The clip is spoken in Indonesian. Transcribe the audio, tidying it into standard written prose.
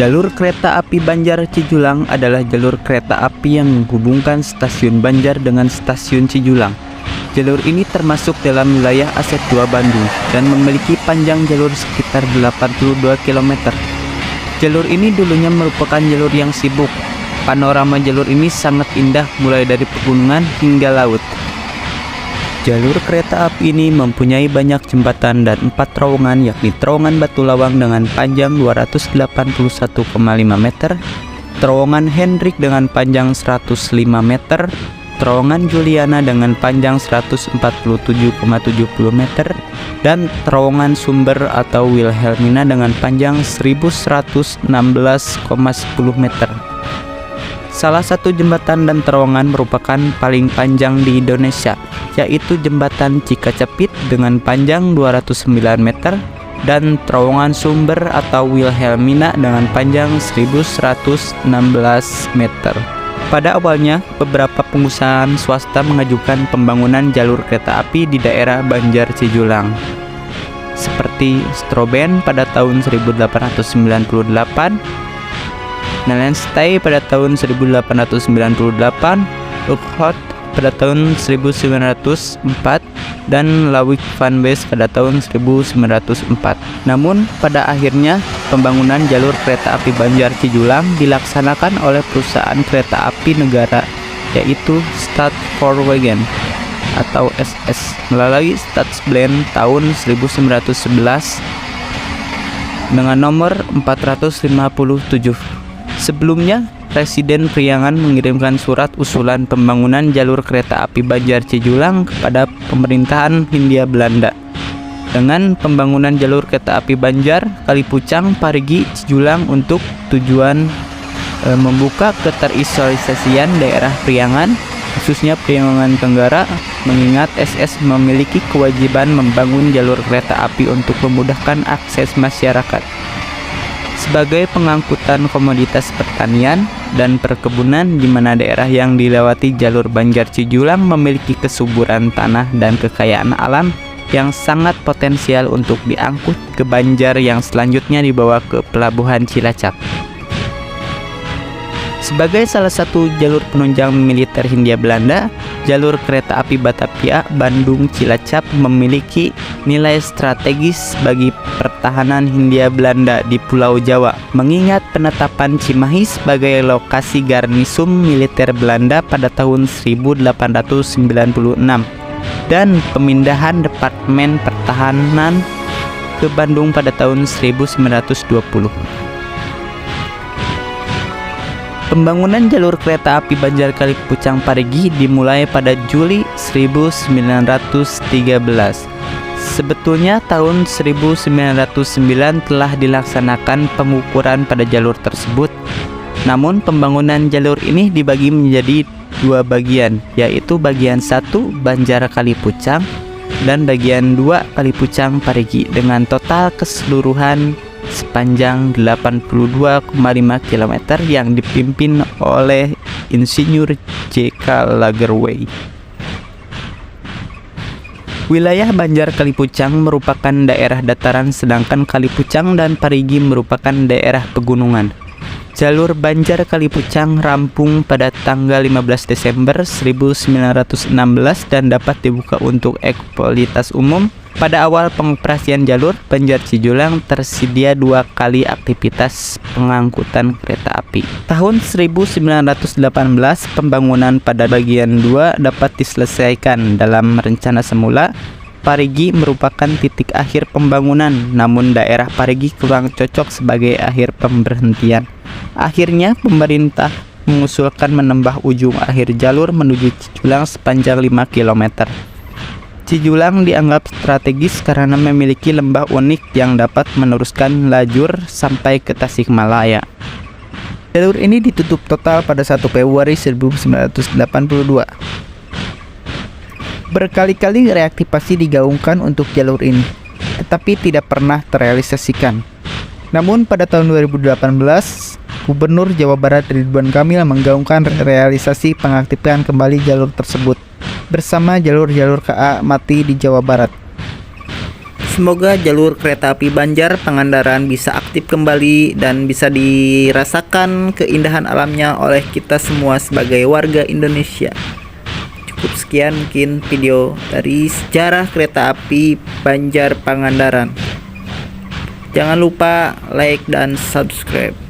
Jalur kereta api Banjar Cijulang adalah jalur kereta api yang menghubungkan stasiun Banjar dengan stasiun Cijulang. Jalur ini termasuk dalam wilayah Aset 2 Bandung dan memiliki panjang jalur sekitar 82 km. Jalur ini dulunya merupakan jalur yang sibuk. Panorama jalur ini sangat indah mulai dari pegunungan hingga laut. Jalur kereta api ini mempunyai banyak jembatan dan 4 terowongan, yakni terowongan Batu Lawang dengan panjang 281,5 meter, terowongan Hendrik dengan panjang 105 meter, terowongan Juliana dengan panjang 147,70 meter, dan terowongan Sumber atau Wilhelmina dengan panjang 1116,10 meter. Salah satu jembatan dan terowongan merupakan paling panjang di Indonesia, yaitu jembatan Cikacepit dengan panjang 209 meter dan terowongan Sumber atau Wilhelmina dengan panjang 1116 meter. Pada awalnya, beberapa pengusaha swasta mengajukan pembangunan jalur kereta api di daerah Banjar Cijulang, seperti Stroben pada tahun 1898, Nalenstay pada tahun 1898, Ukhot pada tahun 1904, dan Lawik Van Bees pada tahun 1904. Namun, pada akhirnya pembangunan jalur kereta api Banjar Cijulang dilaksanakan oleh perusahaan kereta api negara, yaitu Stad-Spoorwegen atau SS, melalui Staatsbelend tahun 1911 dengan nomor 457. Sebelumnya, Presiden Priangan mengirimkan surat usulan pembangunan jalur kereta api Banjar Cijulang kepada pemerintahan Hindia Belanda dengan pembangunan jalur kereta api Banjar, Kalipucang, Parigi, Cijulang untuk tujuan membuka keterisolasian daerah Priangan, khususnya Priangan Tenggara, mengingat SS memiliki kewajiban membangun jalur kereta api untuk memudahkan akses masyarakat sebagai pengangkutan komoditas pertanian dan perkebunan, di mana daerah yang dilewati jalur Banjar Cijulang memiliki kesuburan tanah dan kekayaan alam yang sangat potensial untuk diangkut ke Banjar yang selanjutnya dibawa ke pelabuhan Cilacap. Sebagai salah satu jalur penunjang militer Hindia Belanda, jalur kereta api Batavia Bandung Cilacap memiliki nilai strategis bagi pertahanan Hindia Belanda di Pulau Jawa, mengingat penetapan Cimahi sebagai lokasi garnisun militer Belanda pada tahun 1896 dan pemindahan Departemen Pertahanan ke Bandung pada tahun 1920. Pembangunan jalur kereta api Banjar Kalipucang Parigi dimulai pada Juli 1913. Sebetulnya tahun 1909 telah dilaksanakan pengukuran pada jalur tersebut. Namun pembangunan jalur ini dibagi menjadi 2 bagian, yaitu bagian 1 Banjar Kalipucang dan bagian 2 Kalipucang Parigi dengan total keseluruhan sepanjang 82,5 km yang dipimpin oleh Insinyur J.K. Lagerwey. Wilayah Banjar Kalipucang merupakan daerah dataran, sedangkan Kalipucang dan Parigi merupakan daerah pegunungan. Jalur Banjar Kalipucang rampung pada tanggal 15 Desember 1916 dan dapat dibuka untuk eksploitasi umum. Pada awal pengoperasian jalur Banjar Cijulang tersedia 2 kali aktivitas pengangkutan kereta api. Tahun 1918 pembangunan pada bagian 2 dapat diselesaikan. Dalam rencana semula, Parigi merupakan titik akhir pembangunan, namun daerah Parigi kurang cocok sebagai akhir pemberhentian. Akhirnya pemerintah mengusulkan menambah ujung akhir jalur menuju Cijulang sepanjang 5 km. Cijulang dianggap strategis karena memiliki lembah unik yang dapat meneruskan lajur sampai ke Tasikmalaya. Jalur ini ditutup total pada 1 Februari 1982. Berkali-kali reaktivasi digaungkan untuk jalur ini, tetapi tidak pernah terrealisasikan. Namun pada tahun 2018, Gubernur Jawa Barat Ridwan Kamil menggaungkan realisasi pengaktifan kembali jalur tersebut bersama jalur-jalur KA mati di Jawa Barat. Semoga jalur kereta api Banjar Pangandaran bisa aktif kembali dan bisa dirasakan keindahan alamnya oleh kita semua sebagai warga Indonesia. Cukup sekian mungkin video dari sejarah kereta api Banjar Pangandaran. Jangan lupa like dan subscribe.